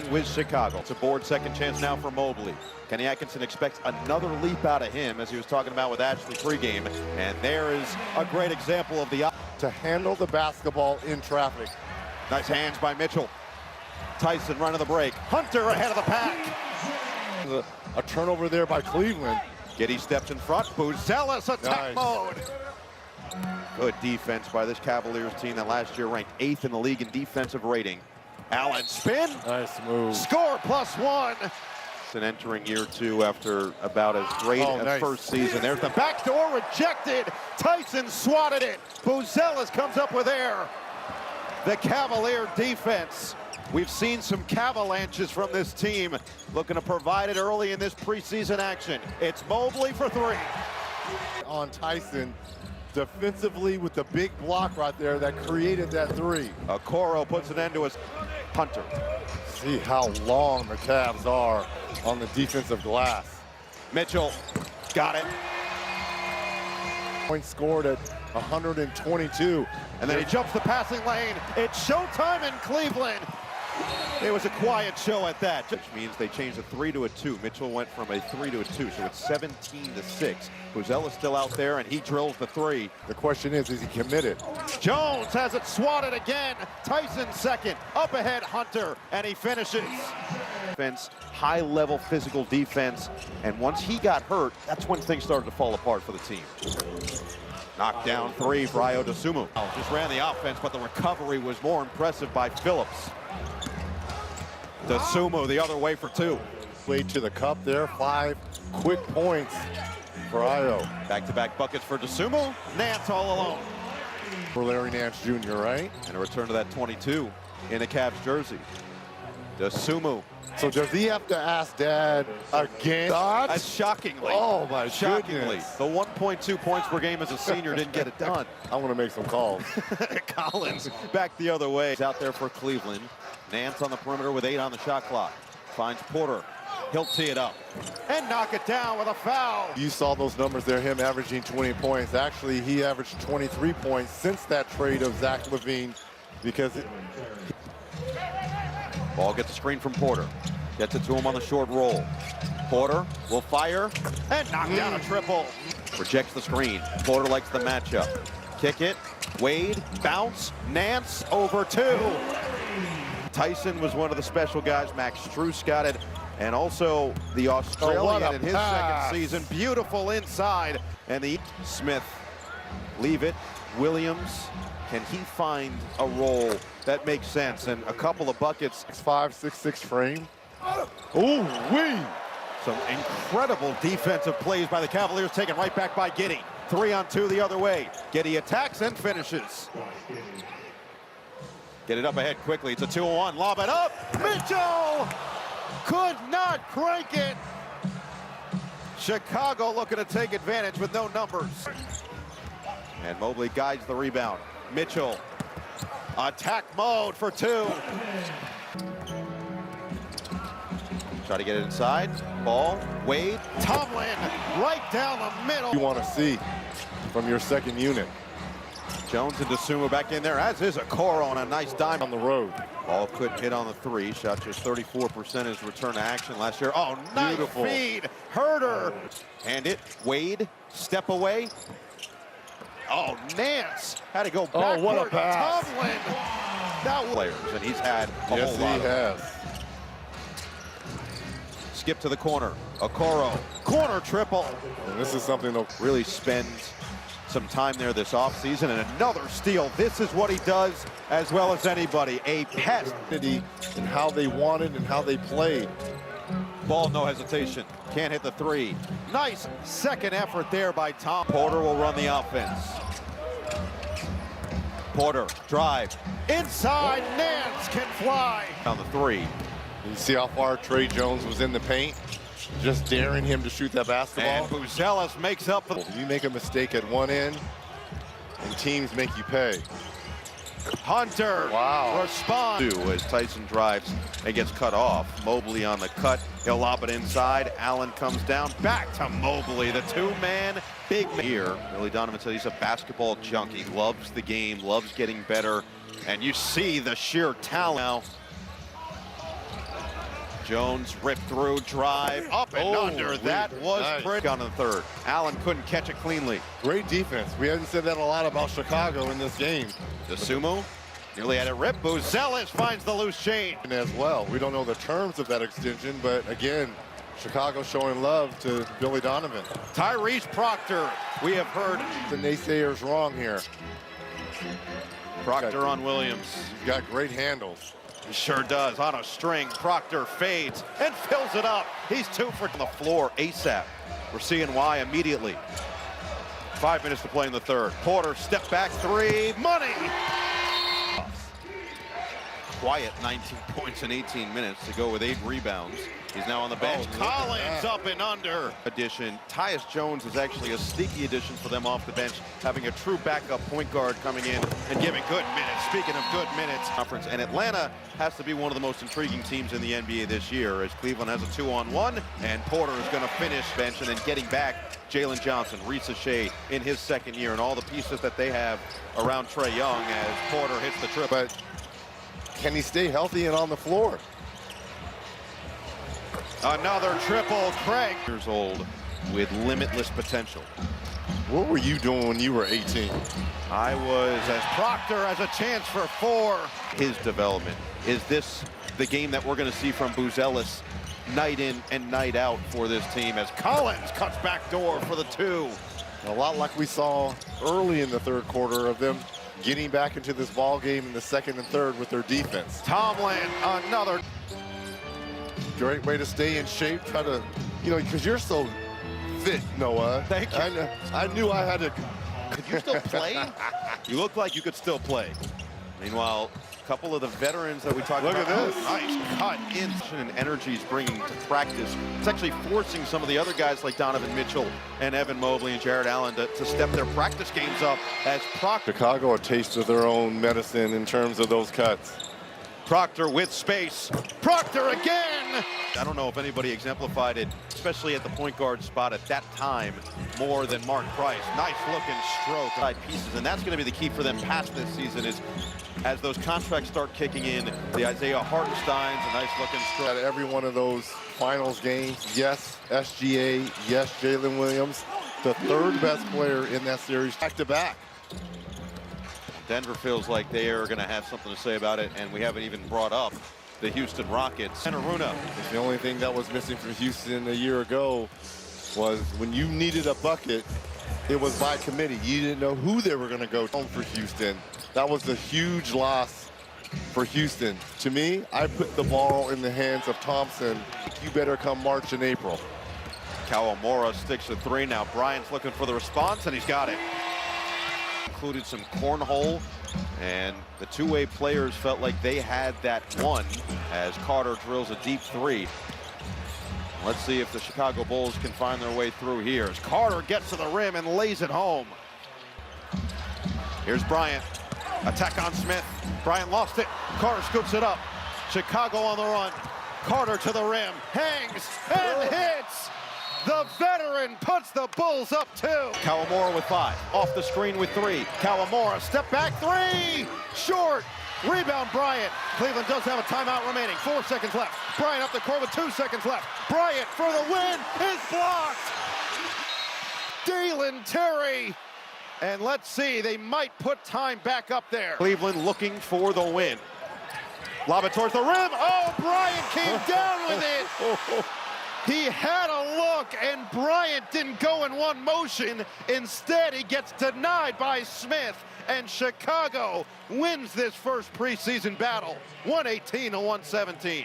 with Chicago. It's a board second chance now for Mobley. Kenny Atkinson expects another leap out of him, as he was talking about with Ashley pregame. And there is a great example of the to handle the basketball in traffic. Nice hands by Mitchell. Tyson running the break. Hunter ahead of the pack. A turnover there by Cleveland. Giddey steps in front. Buzelis attack mode. Good defense by this Cavaliers team that last year ranked 8th in the league in defensive rating. Allen spin. Nice move. Score +1. And entering year 2 after about as great as first season. There's the backdoor rejected. Tyson swatted it. Buzelis comes up with air. The Cavalier defense. We've seen some cavalanches from this team. Looking to provide it early in this preseason action. It's Mobley for 3. On Tyson, defensively with the big block right there that created that 3. Okoro puts an end to his Hunter. See how long the Cavs are on the defensive glass. Mitchell got it. Point scored at 122. And then he jumps the passing lane. It's showtime in Cleveland. It was a quiet show at that. Which means they changed a 3 to a 2. Mitchell went from a 3 to a 2, so it's 17 to 6. Buzelis still out there, and he drills the 3. The question is he committed? Jones has it swatted again. Tyson second. Up ahead, Hunter, and he finishes. Defense, high-level physical defense, and once he got hurt, that's when things started to fall apart for the team. Knocked down 3 for Ayo Dosunmu. Just ran the offense, but the recovery was more impressive by Phillips. Dosunmu the other way for 2. Way to the cup there. 5 quick points for Ayo. Back-to-back buckets for Dosunmu. Nance all alone. For Larry Nance Jr., right? And a return to that 22 in a Cavs jersey. Dosunmu. So does he have to ask Dad again? Shockingly. Oh, my shockingly. goodness. The 1.2 points per game as a senior didn't get it done. I want to make some calls. Collins back the other way. He's out there for Cleveland. Nance on the perimeter with 8 on the shot clock. Finds Porter. He'll tee it up and knock it down with a foul. You saw those numbers there, him averaging 20 points. Actually, he averaged 23 points since that trade of Zach LaVine, because Ball gets a screen from Porter. Gets it to him on the short roll. Porter will fire and knock down a triple. Rejects the screen. Porter likes the matchup. Kick it. Wade, bounce, Nance over 2. Tyson was one of the special guys. Max Strus got it. And also the Australian in his second season. Beautiful inside. And the Smith, leave it. Williams, can he find a role that makes sense? And a couple of buckets. 6'5", 6'6" frame. Ooh-wee! Some incredible defensive plays by the Cavaliers, taken right back by Giddey. 3-on-2 the other way. Giddey attacks and finishes. Get it up ahead quickly. It's a 2-on-1. Lob it up. Mitchell could not crank it. Chicago looking to take advantage with no numbers. And Mobley guides the rebound. Mitchell, attack mode for 2. Try to get it inside. Ball, Wade, Tomlin, right down the middle. You want to see from your second unit. Jones and Dosunmu back in there, as is Okoro on a nice dime on the road. Ball couldn't hit on the 3. Shot just 34% his return to action last year. Oh, nice feed. Herder. And it. Wade, step away. Oh, Nance had to go backward. Oh, what a pass. Tomlin. That players, and he's had a whole lot. Yes, he has. Skip to the corner. Okoro, corner triple. And this is something that really spends some time there this offseason, and another steal. This is what he does as well as anybody. A pest. And how they wanted and how they played. Ball, no hesitation. Can't hit the 3. Nice second effort there by Tom. Porter will run the offense. Porter, drive. Inside, Nance can fly. On the 3. You see how far Trey Jones was in the paint? Just daring him to shoot that basketball. And Buzelis makes up for. You make a mistake at one end, and teams make you pay. Hunter, wow. Respond. As Tyson drives and gets cut off. Mobley on the cut. He'll lob it inside. Allen comes down. Back to Mobley, the 2-man big man. Here, Billy Donovan said he's a basketball junkie. Loves the game, loves getting better. And you see the sheer talent now. Jones ripped through, drive, up and under. That was nice. pretty on the third. Allen couldn't catch it cleanly. Great defense. We haven't said that a lot about Chicago in this game. DeSumo nearly had it ripped. Buzelis finds the loose chain. As well. We don't know the terms of that extension, but again, Chicago showing love to Billy Donovan. Tyrese Proctor, we have heard The naysayers wrong here. Proctor on Williams. He's got great handles. He sure does. On a string, Proctor fades and fills it up. He's 2 for the floor ASAP. We're seeing why immediately. 5 minutes to play in the third. Porter, step back three, money! Quiet 19 points in 18 minutes to go with 8 rebounds. He's now on the bench. Collins up and under. Addition. Tyus Jones is actually a sneaky addition for them off the bench, having a true backup point guard coming in and giving good minutes. Speaking of good minutes, conference. And Atlanta has to be one of the most intriguing teams in the NBA this year, as Cleveland has a 2-on-1, and Porter is going to finish bench, and then getting back Jalen Johnson, Reese Shea in his second year, and all the pieces that they have around Trae Young as Porter hits the triple. But can he stay healthy and on the floor? Another triple. Craig, years old, with limitless potential. What were you doing when you were 18? I was, as Proctor has a chance for 4. His development. Is this the game that we're going to see from Buzelis night in and night out for this team, as Collins cuts back door for the 2? A lot like we saw early in the third quarter of them getting back into this ball game in the second and third with their defense. Tomlin, another. Great way to stay in shape. Try to, because you're so fit, Noah. Thank you. I knew I had to. Could you still play? You look like you could still play. Meanwhile, a couple of the veterans that we talked about. Look at this. Nice cut in. And energy is bringing to practice. It's actually forcing some of the other guys like Donovan Mitchell and Evan Mobley and Jared Allen to step their practice games up as Proctor. Chicago a taste of their own medicine in terms of those cuts. Proctor with space. Proctor again! I don't know if anybody exemplified it, especially at the point guard spot at that time, more than Mark Price. Nice looking stroke. Side pieces, and that's going to be the key for them past this season, is as those contracts start kicking in, the Isaiah Hartensteins, a nice looking stroke. At every one of those finals games, yes, SGA, yes, Jalen Williams, the third best player in that series back to back. Denver feels like they are going to have something to say about it, and we haven't even brought up the Houston Rockets. And Aruna. The only thing that was missing from Houston a year ago was when you needed a bucket, it was by committee. You didn't know who they were going to go home for Houston. That was a huge loss for Houston. To me, I put the ball in the hands of Thompson. You better come March and April. Kawamura sticks a 3. Now Bryant's looking for the response, and he's got it. Included some cornhole, and the two-way players felt like they had that one as Carter drills a deep 3. Let's see if the Chicago Bulls can find their way through here as Carter gets to the rim and lays it home. Here's Bryant. Attack on Smith. Bryant lost it. Carter scoops it up. Chicago on the run. Carter to the rim. Hangs and hits. The veteran puts the Bulls up 2. Kawamura with 5. Off the screen with 3. Kawamura, step back 3. Short. Rebound Bryant. Cleveland does have a timeout remaining. 4 seconds left. Bryant up the court with 2 seconds left. Bryant for the win is blocked. Dalen Terry. And let's see, they might put time back up there. Cleveland looking for the win. Lob it towards the rim. Oh, Bryant came down with it. He had a look, and Bryant didn't go in one motion. Instead, he gets denied by Smith, and Chicago wins this first preseason battle, 118 to 117.